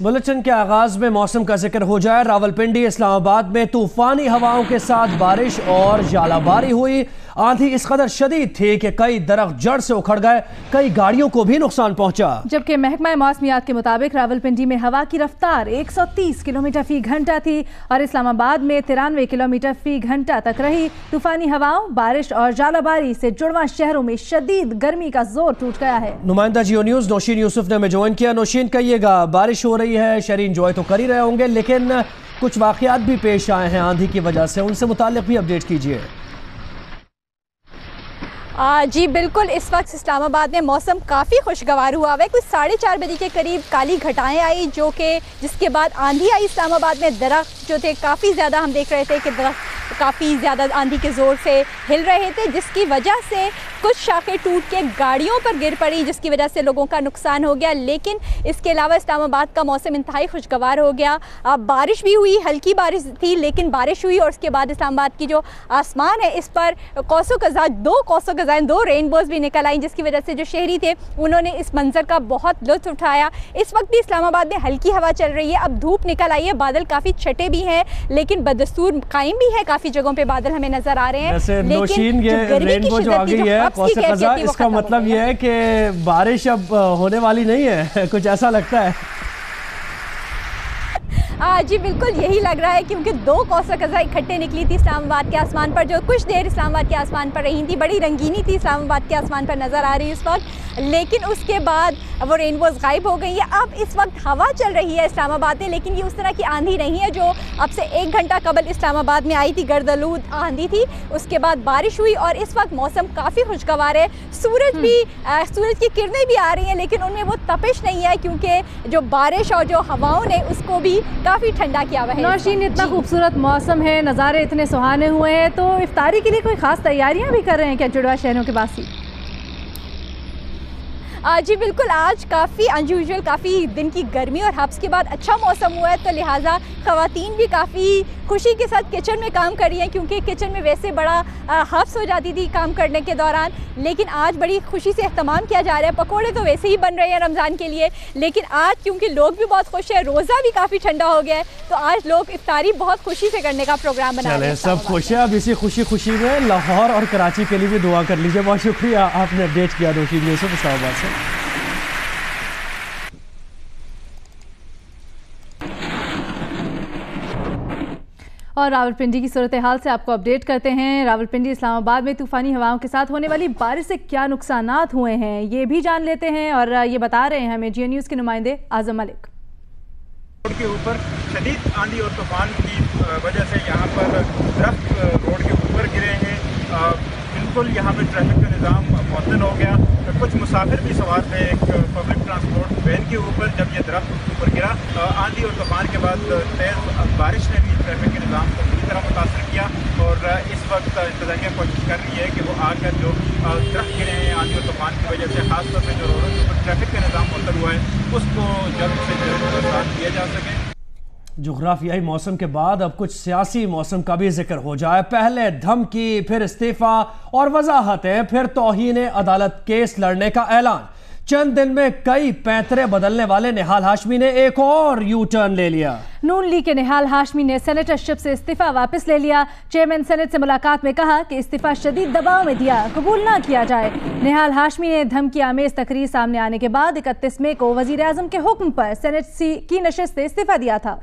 Bulletin के आगाज में मौसम का जिक्र हो जाए। रावलपिंडी इस्लामाबाद में तूफानी हवाओं के साथ बारिश और जालाबारी हुई। आंधी इस कदर शदीद थी कि कई दरख्त जड़ से उखड़ गए, कई गाड़ियों को भी नुकसान पहुंचा। जबकि महकमा मौसमियात के मुताबिक रावलपिंडी में हवा की रफ्तार 130 किलोमीटर फी घंटा थी और इस्लामाबाद में 93 किलोमीटर फी घंटा तक रही। तूफानी हवाओं, बारिश और जालाबारी से जुड़वा शहरों में शदीद गर्मी का जोर टूट गया है। नुमाइंदा जियो न्यूज नौशीन यूसुफ ने हमें ज्वाइन किया। नौशीन, कहिएगा, बारिश हो रही है, शहरी इंजॉय तो कर ही रहे होंगे, लेकिन कुछ वाकयात भी पेश आए हैं आंधी की वजह से, उनसे मुताल्लिक भी अपडेट कीजिए। जी बिल्कुल, इस वक्त इस्लामाबाद में मौसम काफ़ी खुशगवार हुआ है। कुछ 4:30 बजे के करीब काली घटाएं आई जिसके बाद आंधी आई इस्लामाबाद में। दरख्त जो थे काफ़ी ज़्यादा, हम देख रहे थे कि दरख्त काफ़ी ज़्यादा आंधी के ज़ोर से हिल रहे थे, जिसकी वजह से कुछ शाखें टूट के गाड़ियों पर गिर पड़ी, जिसकी वजह से लोगों का नुकसान हो गया। लेकिन इसके अलावा इस्लामाबाद का मौसम इंतहाई खुशगवार हो गया। बारिश भी हुई, हल्की बारिश थी लेकिन बारिश हुई, और उसके बाद इस्लामाबाद की जो आसमान है इस पर दो रेनबोज भी निकल आई, जिसकी वजह से जो शहरी थे उन्होंने इस मंजर का बहुत लुत्फ उठाया। इस वक्त भी इस्लामाबाद में हल्की हवा चल रही है, अब धूप निकल आई है, बादल काफ़ी छटे भी हैं लेकिन बदस्तूर कायम भी है। काफ़ी जगहों पे बादल हमें नजर आ रहे हैं। लेकिन रेनबो जो आ गई है कौसर क़ज़ा, इसका मतलब ये है कि बारिश अब होने वाली नहीं है, कुछ ऐसा लगता है। जी बिल्कुल यही लग रहा है, क्योंकि 2 कौसर क़ज़ा इकट्ठे निकली थी इस्लामाबाद के आसमान पर, जो कुछ देर इस्लामाबाद के आसमान पर रही थी। बड़ी रंगीनी थी इस्लामाबाद के आसमान पर नज़र आ रही है इस वक्त, लेकिन उसके बाद वो रेनबोज गायब हो गई है। अब इस वक्त हवा चल रही है इस्लामाबाद में, लेकिन ये उस तरह की आंधी नहीं है जो अब से 1 घंटा कबल इस्लामाबाद में आई थी। गर्दलूद आंधी थी, उसके बाद बारिश हुई और इस वक्त मौसम काफ़ी खुशगवार है। सूरज की किरणें भी आ रही हैं, लेकिन उनमें वो तपिश नहीं है, क्योंकि जो बारिश और जो हवाओं ने उसको भी काफ़ी ठंडा किया हुआ है। नौशीन, इतना खूबसूरत मौसम है, नज़ारे इतने सुहाने हुए हैं, तो इफ्तारी के लिए कोई ख़ास तैयारियां भी कर रहे हैं क्या जुड़वा शहरों के वासी? जी बिल्कुल, आज काफ़ी अनयूजुअल, काफ़ी दिन की गर्मी और हब्स के बाद अच्छा मौसम हुआ है, तो लिहाजा ख़वातीन भी काफ़ी खुशी के साथ किचन में काम कर रही हैं, क्योंकि किचन में वैसे बड़ा हब्स हो जाती थी काम करने के दौरान, लेकिन आज बड़ी खुशी से एहतमाम किया जा रहा है। पकौड़े तो वैसे ही बन रहे हैं रमज़ान के लिए, लेकिन आज क्योंकि लोग भी बहुत खुश हैं, रोज़ा भी काफ़ी ठंडा हो गया है, तो आज लोग इफ्तारी बहुत खुशी से करने का प्रोग्राम बना रहे हैं। सब खुश है। अब इसी खुशी में लाहौर और कराची के लिए भी दुआ कर लीजिए। बहुत शुक्रिया, आपने अपडेट किया नौशीन यूसुफ इस्लामाबाद से। और रावलपिंडी की सूरत हाल से आपको अपडेट करते हैं। रावलपिंडी इस्लामाबाद में तूफानी हवाओं के साथ होने वाली बारिश से क्या नुकसानात हुए हैं ये भी जान लेते हैं, और ये बता रहे हैं हमें जियो न्यूज़ के नुमाइंदे आजम मलिक। रोड के ऊपर शदीद आंधी और तूफान की वजह से यहाँ पर दरख्त रोड के ऊपर गिरे हैं। बिल्कुल यहाँ पे ट्रैफिक का निज़ाम मुअत्तल हो गया। कुछ मुसाफिर भी सवार थे एक पब्लिक ट्रांसपोर्ट वैन के ऊपर, जब ये दरख्त उसके ऊपर गिरा। आंधी और तूफान के बाद तेज़ बारिश ने भी ट्रैफिक के निज़ाम को पूरी तरह मुतासर किया, और इस वक्त इंतज़ामिया कोशिश कर रही है कि वो आकर जो दरख्त गिरे हैं आंधी और तूफान की वजह से, खासतौर पर जो रोडों के ऊपर ट्रैफिक का निज़ाम मुअत्तल हुआ है, उसको जल्द से जल्द साथ किया जा सके। जुग्राफियाई मौसम के बाद अब कुछ सियासी मौसम का भी जिक्र हो जाए। पहले धमकी, फिर इस्तीफा और वजाहतें, फिर तौहीन अदालत केस लड़ने का ऐलान। चंद दिन में कई पैंतरे बदलने वाले निहाल हाशमी ने एक और यू टर्न ले लिया। नून लीग के निहाल हाशमी ने सेनेटरशिप से इस्तीफा वापस ले लिया। चेयरमैन सेनेट से मुलाकात में कहा कि इस्तीफा शदीद दबाव में दिया, कबूल ना किया जाए। निहाल हाशमी ने धमकी आमेज तकरीर सामने आने के बाद 31 मई को वजीर आजम के हुक्म पर सेनेट की नशिस्त से इस्तीफा दिया था।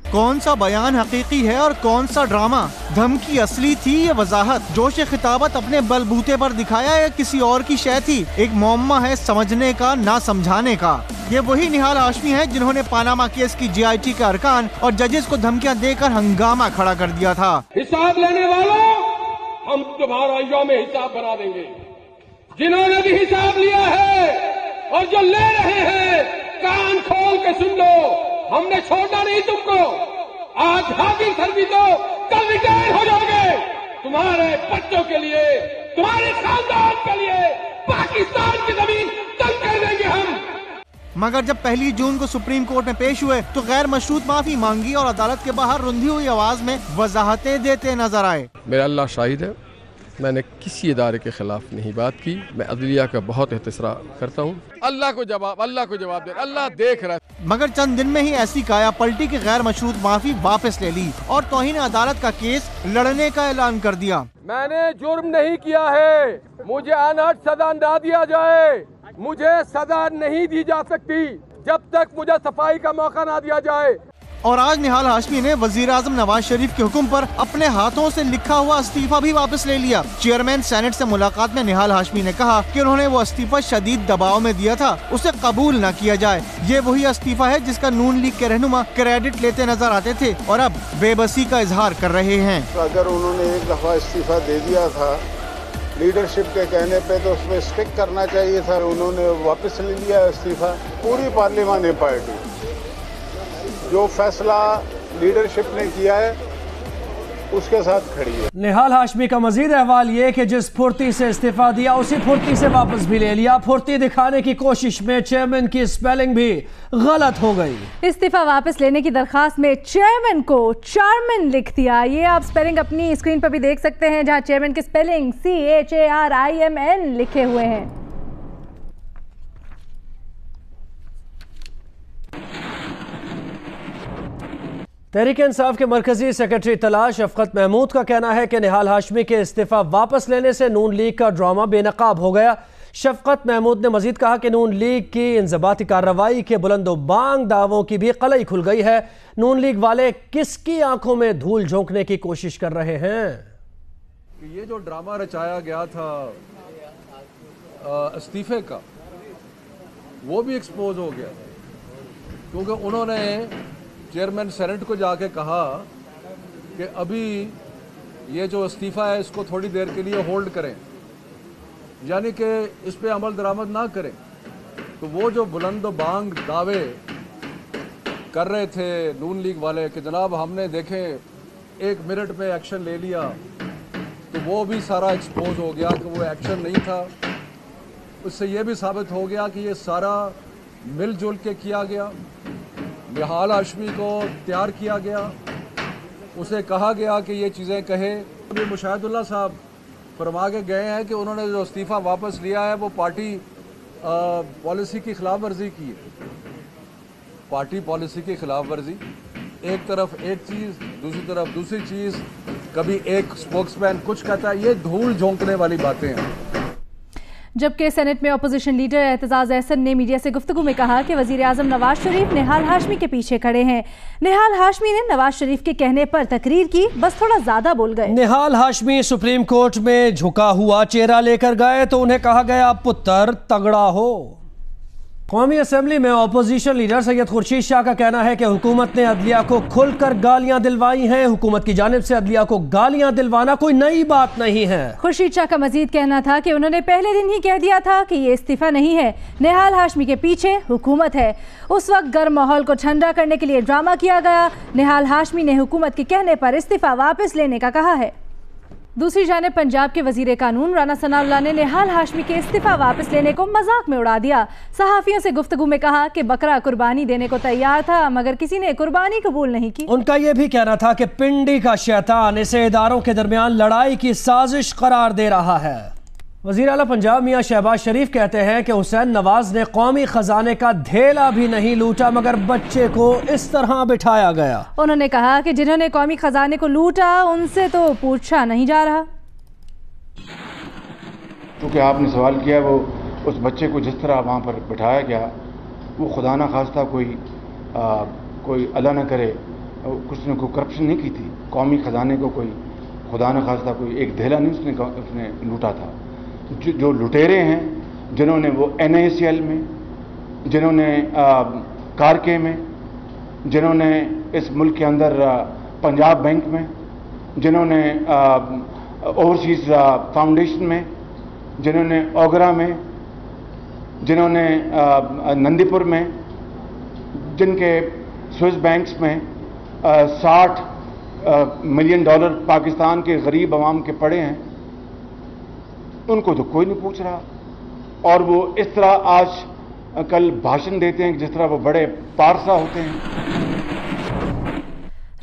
कौन सा बयान हकीकी है और कौन सा ड्रामा? धमकी असली थी या वजाहत? जोश खिताबत अपने बलबूते पर दिखाया या किसी और की शय थी? एक मुअम्मा है समझने का ना समझाने का। ये वही निहाल हाशमी है जिन्होंने पानामा केस की GIT के अरकान और जजेस को धमकियां देकर हंगामा खड़ा कर दिया था। हिसाब लेने वालों, हम तुम्हारा यौम हिसाब बना देंगे। जिन्होंने भी हिसाब लिया है और जो ले रहे हैं, कान खोल के सुन लो, हमने छोड़ना नहीं तुमको। आज हाजिर सर भी तो कल रिटायर हो जाओगे। तुम्हारे बच्चों के लिए, तुम्हारे खानदान के लिए पाकिस्तान की जमीन तंग कर देंगे हम। मगर जब 1 जून को सुप्रीम कोर्ट में पेश हुए तो गैर मशरूत माफी मांगी और अदालत के बाहर रुंधी हुई आवाज में वजाहतें देते नजर आए। मेरा अल्लाह शाहिद है मैंने किसी इदारे के ख़िलाफ़ नहीं बात की। मैं अदलिया का बहुत एहतराम करता हूँ। अल्लाह को जवाब दे, अल्लाह देख रहा है। मगर चंद दिन में ही ऐसी काया पलटी की गैर मशरूत माफी वापस ले ली और तौहीन अदालत का केस लड़ने का ऐलान कर दिया। मैंने जुर्म नहीं किया है, मुझे अनहद सजा ना दिया जाए। मुझे सजा नहीं दी जा सकती जब तक मुझे सफाई का मौका ना दिया जाए। और आज निहाल हाशमी ने वजीर आजम नवाज शरीफ के हुक्म पर अपने हाथों से लिखा हुआ इस्तीफा भी वापस ले लिया। चेयरमैन सेनेट से मुलाकात में निहाल हाशमी ने कहा कि उन्होंने वो इस्तीफा शदीद दबाव में दिया था, उसे कबूल न किया जाए। ये वही इस्तीफा है जिसका नून लीग के रहनुमा क्रेडिट लेते नजर आते थे और अब बेबसी का इजहार कर रहे हैं। अगर उन्होंने एक दफा इस्तीफा दे दिया था लीडरशिप के कहने पे तो उसमें स्टिक करना चाहिए था। उन्होंने वापस ले लिया इस्तीफा। पूरी पार्लिमानी पार्टी जो फैसला लीडरशिप ने किया है उसके साथ खड़ी है। निहाल हाशमी का मजीद अहवाल ये कि जिस फुर्ती से इस्तीफा दिया उसी फुर्ती से वापस भी ले लिया। फुर्ती दिखाने की कोशिश में चेयरमैन की स्पेलिंग भी गलत हो गई। इस्तीफा वापस लेने की दरखास्त में चेयरमैन को चारमैन लिख दिया। ये आप स्पेलिंग अपनी स्क्रीन पर भी देख सकते हैं, जहां चेयरमैन की स्पेलिंग CHARIMN लिखे हुए हैं। तहरीक इंसाफ के मरकजी सेक्रेटरी तलाश शफकत महमूद का कहना है कि निहाल हाशमी के इस्तीफा वापस लेने से नून लीग का ड्रामा बेनकाब हो गया। शफकत महमूद ने मजीद कहा कि नून लीग की इंजबाती कार्रवाई के बुलंदोबांग दावों की भी कलई खुल गई है। नून लीग वाले किसकी आंखों में धूल झोंकने की कोशिश कर रहे हैं? ये जो ड्रामा रचाया गया था इस्तीफे का, वो भी एक्सपोज हो गया, क्योंकि उन्होंने चेयरमैन सेनेट को जाके कहा कि अभी ये जो इस्तीफ़ा है इसको थोड़ी देर के लिए होल्ड करें, यानी कि इस पे अमल दरामद ना करें। तो वो जो बुलंद बांग दावे कर रहे थे नून लीग वाले कि जनाब हमने देखें 1 मिनट में एक्शन ले लिया, तो वो भी सारा एक्सपोज हो गया कि वो एक्शन नहीं था। उससे ये भी साबित हो गया कि ये सारा मिलजुल के किया गया। निहाल हाशमी को तैयार किया गया, उसे कहा गया कि ये चीज़ें कहे। अभी मुशाहिदुल्लाह साहब फरमा के गए हैं कि उन्होंने जो इस्तीफ़ा वापस लिया है वो पार्टी पॉलिसी की खिलाफ वर्जी की है। पार्टी पॉलिसी की खिलाफ वर्जी, एक तरफ एक चीज़, दूसरी तरफ दूसरी चीज़, कभी एक स्पोक्समैन कुछ कहता है, ये धूल झोंकने वाली बातें हैं। जबकि सेनेट में अपोजिशन लीडर एतजाज अहसन ने मीडिया से गुफ्तगू में कहा कि वजीर आजम नवाज शरीफ निहाल हाशमी के पीछे खड़े हैं। निहाल हाशमी ने नवाज शरीफ के कहने पर तकरीर की, बस थोड़ा ज्यादा बोल गए। निहाल हाशमी सुप्रीम कोर्ट में झुका हुआ चेहरा लेकर गए तो उन्हें कहा गया पुत्र तगड़ा हो। कौमी असम्बली में अपोजिशन लीडर सैयद खुर्शीद शाह का कहना है कि हुकूमत ने अदलिया को खुलकर गालियां दिलवाई हैं। हुकूमत की जानिब से अदलिया को गालियां दिलवाना कोई नई बात नहीं है। खुर्शीद शाह का मजीद कहना था कि उन्होंने पहले दिन ही कह दिया था कि ये इस्तीफा नहीं है, निहाल हाशमी के पीछे हुकूमत है। उस वक्त गर्म माहौल को ठंडा करने के लिए ड्रामा किया गया। निहाल हाशमी ने हुकूमत के कहने पर इस्तीफा वापस लेने का कहा है। दूसरी जानिब पंजाब के वजीर कानून राना सनाउल्लाह ने निहाल हाशमी के इस्तीफा वापस लेने को मजाक में उड़ा दिया। सहाफियों से गुफ्तगू में कहा कि बकरा कुर्बानी देने को तैयार था मगर किसी ने कुर्बानी कबूल नहीं की। उनका यह भी कहना था कि पिंडी का शैतान इसे इदारों के दरमियान लड़ाई की साजिश करार दे रहा है। वज़ीर आला पंजाब मियां शहबाज शरीफ कहते हैं कि हुसैन नवाज ने कौमी खजाने का धेला भी नहीं लूटा मगर बच्चे को इस तरह बिठाया गया। उन्होंने कहा कि जिन्होंने कौमी खजाने को लूटा उनसे तो पूछा नहीं जा रहा। क्योंकि आपने सवाल किया, वो उस बच्चे को जिस तरह वहाँ पर बिठाया गया, वो खुदा न खास्ता कोई अल्लाह न करे कुछ ने कोई करप्शन नहीं की थी। कौमी खजाने को कोई खुदा न खास्ता कोई एक धेला नहीं उसने लूटा था। जो लुटेरे हैं, जिन्होंने वो NICL में, जिन्होंने कारके में, जिन्होंने इस मुल्क के अंदर पंजाब बैंक में, जिन्होंने ओवरसीज़ फाउंडेशन में, जिन्होंने ओगरा में, जिन्होंने नंदीपुर में, जिनके स्विस बैंक्स में $60 मिलियन पाकिस्तान के गरीब आवाम के पड़े हैं, उनको तो कोई नहीं पूछ रहा। और वो इस तरह आज कल भाषण देते हैं जिस तरह वो बड़े पारसा होते हैं।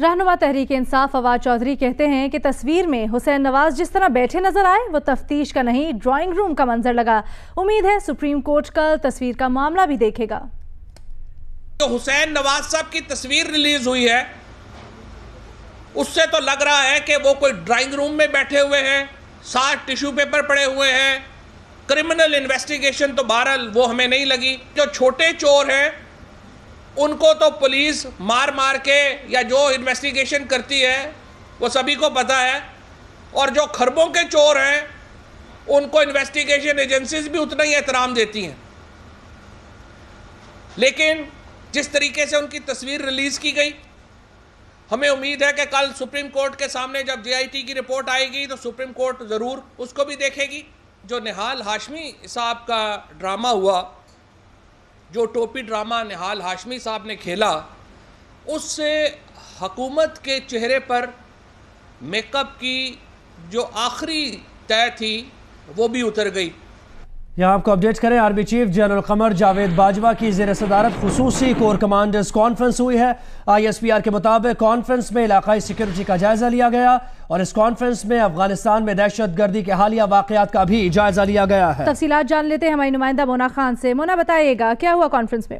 रहनुमा तहरीक इंसाफ फवाद चौधरी कहते हैं कि तस्वीर में हुसैन नवाज जिस तरह बैठे नजर आए वो तफ्तीश का नहीं, ड्राइंग रूम का मंजर लगा। उम्मीद है सुप्रीम कोर्ट कल तस्वीर का मामला भी देखेगा। जो हुसैन नवाज साहब की तस्वीर रिलीज हुई है उससे तो लग रहा है कि वो कोई ड्राइंग रूम में बैठे हुए हैं, 60 टिश्यू पेपर पड़े हुए हैं। क्रिमिनल इन्वेस्टिगेशन तो बहरहाल वो हमें नहीं लगी। जो छोटे चोर हैं उनको तो पुलिस मार मार के या जो इन्वेस्टिगेशन करती है वो सभी को पता है, और जो खरबों के चोर हैं उनको इन्वेस्टिगेशन एजेंसीज भी उतना ही एहतराम देती हैं। लेकिन जिस तरीके से उनकी तस्वीर रिलीज की गई, हमें उम्मीद है कि कल सुप्रीम कोर्ट के सामने जब JIT की रिपोर्ट आएगी तो सुप्रीम कोर्ट ज़रूर उसको भी देखेगी। जो निहाल हाशमी साहब का ड्रामा हुआ, जो टोपी ड्रामा निहाल हाशमी साहब ने खेला, उससे हुकूमत के चेहरे पर मेकअप की जो आखिरी तय थी वो भी उतर गई। यहाँ आपको अपडेट करें, army chief general Qamar Javed Bajwa की ज़ेर सदारत खुसूसी कोर कमांडर्स कॉन्फ्रेंस हुई है। ISPR के मुताबिक कॉन्फ्रेंस में इलाकाई सिक्योरिटी का जायजा लिया गया और इस कॉन्फ्रेंस में अफगानिस्तान में दहशत गर्दी के हालिया वाकयात का भी जायजा लिया गया है। तफसीलात जान लेते हैं हमारी नुमाइंदा मोना खान से। मोना, बताइएगा क्या हुआ कॉन्फ्रेंस में?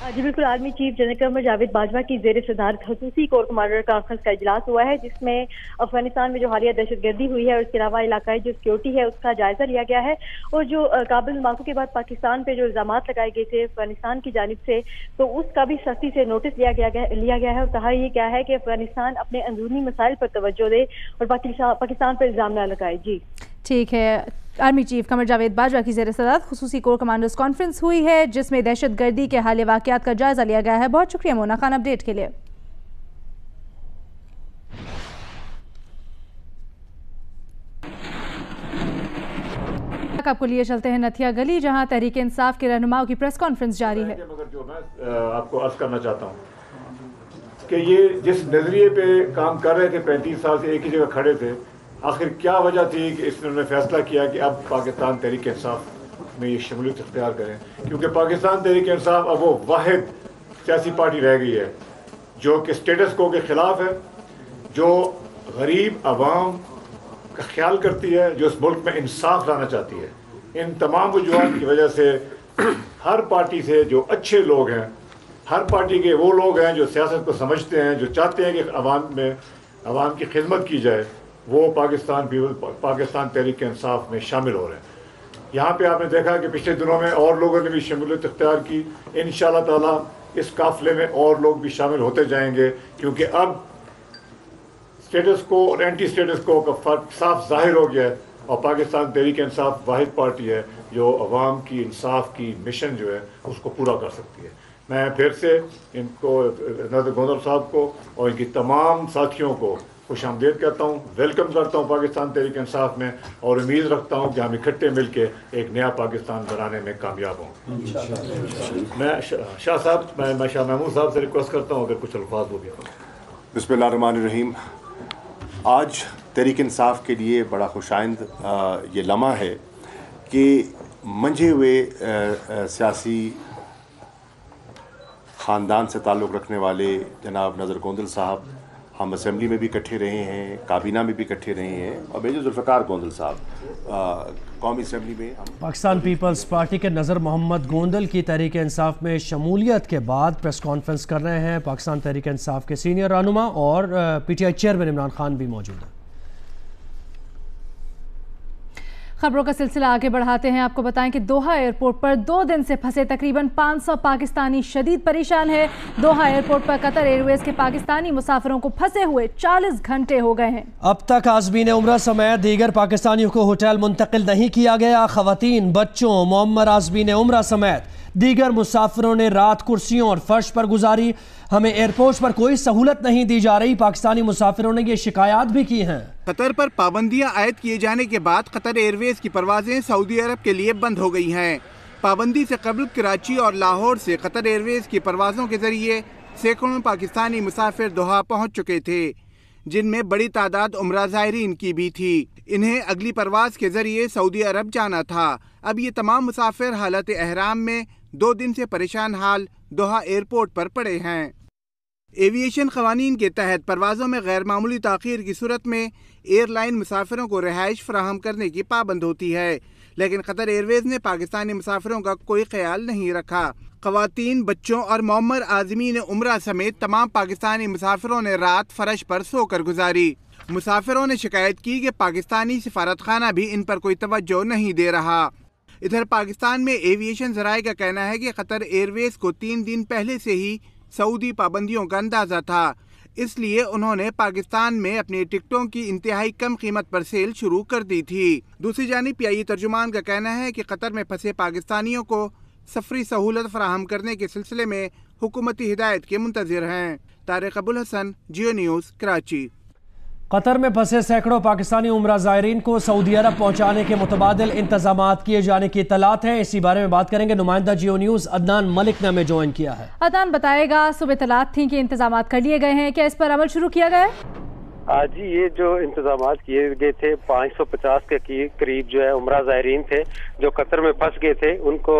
जी बिल्कुल, army chief general Qamar Javed Bajwa की ज़ेर सदारत खसूसी कोर कमांडर कॉन्फ्रेंस का इजलास हुआ है, जिसमें अफगानिस्तान में जो हालिया दहशतगर्दी हुई है और इसके अलावा इलाकाई जो सिक्योरिटी है उसका जायजा लिया गया है। और जो काबिल धमाकों के बाद पाकिस्तान पे जो इल्जाम लगाए गए थे अफगानिस्तान की जानिब से, तो उसका भी सख्ती से नोटिस लिया गया है और कहा यह क्या है कि अफगानिस्तान अपने अंदरूनी मसाइल पर तवज्जो दे और पाकिस्तान पर इल्जाम न लगाए। जी ठीक है। आर्मी चीफ कमर जावेद बाजवा की ज़ेर सदारत खुसूसी कोर कमांडर्स कॉन्फ्रेंस हुई है जिसमें दहशत गर्दी के हालिया वाकयात का जायजा लिया गया है। बहुत शुक्रिया मोना खान अपडेट के लिए। आपको लिए चलते हैं नथिया गली, जहां तहरीक इंसाफ के रहनुमाओं की प्रेस कॉन्फ्रेंस जारी है। मगर जो मैं आपको अर्ज करना चाहता हूं कि ये जिस नजरिए पे काम कर रहे थे 35 साल से एक ही जगह खड़े थे, आखिर क्या वजह थी कि इन्होंने फैसला किया कि अब पाकिस्तान तहरीक इंसाफ में ये शमूलियत इख्तियार करें? क्योंकि पाकिस्तान तहरीक इंसाफ अब वो वाहिद सियासी पार्टी रह गई है जो कि स्टेटस को के ख़िलाफ़ है, जो गरीब आवाम का ख्याल करती है, जो इस मुल्क में इंसाफ लाना चाहती है। इन तमाम वजूहात की वजह से हर पार्टी से जो अच्छे लोग हैं, हर पार्टी के वो लोग हैं जो सियासत को समझते हैं, जो चाहते हैं कि आवाम की खिदमत की जाए, वो पाकिस्तान तहरीक इंसाफ में शामिल हो रहे हैं। यहाँ पे आपने देखा कि पिछले दिनों में और लोगों ने भी शमूलियत इख्तियार की। इंशाअल्लाह ताला इस काफिले में और लोग भी शामिल होते जाएंगे, क्योंकि अब स्टेटस को और एंटी स्टेटस को का फर्क साफ जाहिर हो गया है और पाकिस्तान तहरीक इंसाफ वाहिद पार्टी है जो अवाम की इंसाफ की मिशन जो है उसको पूरा कर सकती है। मैं फिर से इनको नज़र गोंदल साहब को और इनकी तमाम साथियों को खुशामदीद कहता हूँ, वेलकम करता हूँ पाकिस्तान तहरीक इंसाफ में, और उम्मीद रखता हूँ कि हम इकट्ठे मिलके एक नया पाकिस्तान बनाने में कामयाब हों। मैं शाह साहब मैं शाह महमूद साहब से रिक्वेस्ट करता हूँ अगर कुछ अल्फाज वो भी। बिस्मिल्लाहिर्रहमानिर्रहीम। आज तहरीक इंसाफ के लिए बड़ा खुशाइंद ये लम्हा है कि मंझे हुए सियासी ख़ानदान से ताल्लुक़ रखने वाले जनाब नज़र गोंदल साहब हम असेंबली में भी इकट्ठे रहे हैं, काबीना में भी इकट्ठे रहे हैं, और मेजर जुल्फ़िकार गोंदल साहब कौमी असेंबली में। पाकिस्तान पीपल्स पार्टी के नज़र मोहम्मद गोंदल की तहरीक इंसाफ में शमूलियत के बाद प्रेस कॉन्फ्रेंस कर रहे हैं। पाकिस्तान तहरीक इंसाफ के सीनियर रहनुमा और PTI चेयरमैन इमरान खान भी मौजूद हैं। खबरों का सिलसिला आगे बढ़ाते हैं। आपको बताएं कि दोहा एयरपोर्ट पर 2 दिन से फंसे तकरीबन 500 पाकिस्तानी शदीद परेशान है। दोहा एयरपोर्ट पर कतर एयरवेज के पाकिस्तानी मुसाफिरों को फंसे हुए 40 घंटे हो गए हैं। अब तक आज़मीन उम्रा समेत दीगर पाकिस्तानियों को होटल मुंतकिल नहीं किया गया। खवातीन, बच्चों, मुअम्मर आज़मीन उम्रा समेत दीगर मुसाफिरों ने रात कुर्सियों और फर्श पर गुजारी। हमें एयरपोर्ट पर कोई सहूलत नहीं दी जा रही। पाकिस्तानी मुसाफिरों ने ये शिकायत भी की हैं। कतर पर पाबंदियां आयद किए जाने के बाद कतर एयरवेज की परवाजें सऊदी अरब के लिए बंद हो गई हैं। पाबंदी से कबल कराची और लाहौर से कतर एयरवेज की परवाजों के जरिए सैकड़ों पाकिस्तानी मुसाफिर दोहा पहुँच चुके थे, जिनमें बड़ी तादाद उम्रा ज़ायरीन की भी थी। इन्हें अगली परवाज के जरिए सऊदी अरब जाना था। अब ये तमाम मुसाफिर हालत एहराम में 2 दिन से परेशान हाल दोहा एयरपोर्ट पर पड़े हैं। एविएशन कवानीन के तहत परवाज़ों में गैर मामूली ताख़ीर की सूरत में एयरलाइन मुसाफिरों को रिहाइश फराहम करने की पाबंद होती है, लेकिन कतर एयरवेज ने पाकिस्तानी मुसाफिरों का कोई ख्याल नहीं रखा। ख़वातीन, बच्चों और मौमर आज़मीन उम्रा समेत तमाम पाकिस्तानी मुसाफिरों ने रात फर्श पर सोकर गुजारी। मुसाफिरों ने शिकायत की कि पाकिस्तानी सिफारत खाना भी इन पर कोई तवज्जो नहीं दे रहा। इधर पाकिस्तान में एविएशन ज़राए का कहना है कि कतर एयरवेज को 3 दिन पहले से ही सऊदी पाबंदियों का अंदाज़ा था, इसलिए उन्होंने पाकिस्तान में अपनी टिकटों की इंतहाई कम कीमत पर सेल शुरू कर दी थी। दूसरी जानिब PIE तर्जुमान का कहना है कि कतर में फंसे पाकिस्तानियों को सफरी सहूलत फराहम करने के सिलसिले में हुकूमती हिदायत के मुंतज़िर हैं। तारिक अबुल हसन, जियो न्यूज़, कराची। कतर में फंसे सैकड़ों पाकिस्तानी उम्रा ज़ायरीन को सऊदी अरब पहुंचाने के मुतबादिल इंतजामात किए जाने की इत्तलात हैं। इसी बारे में बात करेंगे, नुमाइंदा जियो न्यूज़ अदनान मलिक ने हमें ज्वाइन किया है। अदनान बताएगा, सुबह इत्तलात थी कि इंतजामात कर लिए गए हैं, क्या इस पर अमल शुरू किया गया है? जी, ये जो इंतजामात किए गए थे 550 के करीब जो है उम्रा ज़ायरीन थे जो कतर में फंस गए थे, उनको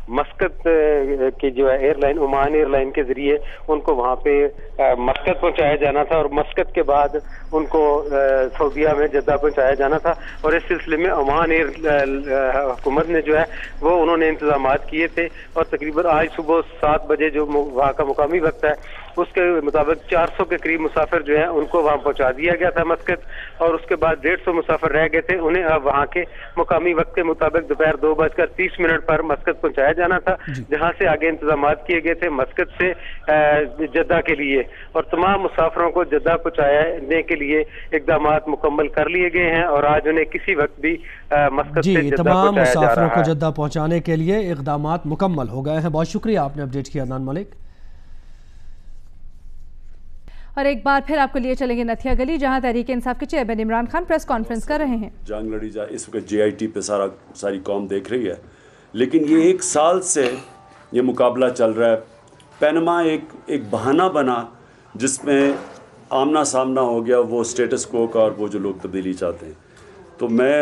मस्कत की जो है एयरलाइन, ओमान एयरलाइन के जरिए उनको वहाँ पे मस्कत पहुँचाया जाना था और मस्कत के बाद उनको सऊदीया में जद्दा पहुँचाया जाना था। और इस सिलसिले में ओमान एयर हुकूमत ने जो है वो उन्होंने इंतजामात किए थे और तकरीबन आज सुबह 7 बजे जो वहाँ का मुकामी वक्त है उसके मुताबिक 400 के करीब मुसाफिर जो है उनको वहाँ पहुँचा दिया गया था मस्कत, और उसके बाद 150 मुसाफिर रह गए थे, उन्हें अब वहाँ के मुकामी वक्त के मुताबिक दोपहर 2:30 पर मस्कत पहुँचाया जाना था, जहाँ से आगे इंतजामात किए गए थे मस्कत से जद्दा के लिए। और तमाम मुसाफिरों को जद्दा पहुँचाने के लिए इकदाम मुकम्मल कर लिए गए हैं और आज उन्हें किसी वक्त भी मस्कत से जद्दा तमाम पहुँचाया जा मुसाफिरों रहा को है। जद्दा पहुँचाने के लिए इकदाम मुकम्मल हो गए हैं। बहुत शुक्रिया, आपने अपडेट किया अदनान मलिक। और एक बार फिर आपको लिए चलेंगे नथिया गली, जहां तहरीक इंसाफ के chairman Imran Khan press conference कर रहे हैं। जंग लड़ी जाए, इस वक्त JIT पे सारी कौम देख रही है, लेकिन ये 1 साल से ये मुकाबला चल रहा है। पनामा एक बहाना बना जिसमें आमना सामना हो गया वो स्टेटस को का और वो जो लोग तब्दीली चाहते हैं। तो मैं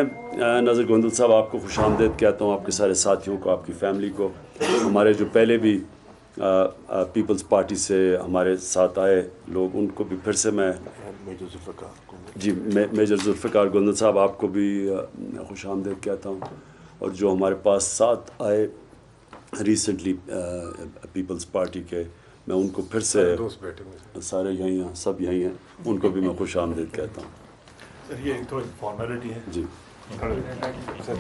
नज़र गोंदल साहब आपको खुशामदीद कहता हूँ, आपके सारे साथियों को, आपकी फैमिली को, हमारे जो पहले भी पीपल्स पार्टी से हमारे साथ आए लोग, उनको भी फिर से मैं मेजर जुल्फ़िकार गोंदल साहब आपको भी खुशामदीद कहता हूँ। और जो हमारे पास साथ आए रिसेंटली पीपल्स पार्टी के, मैं उनको फिर से सारे यहीं हैं, सब यहीं हैं, उनको भी मैं खुशामदीद कहता हूँ। सर, ये थोड़ी फॉर्मेलिटी है जी। सर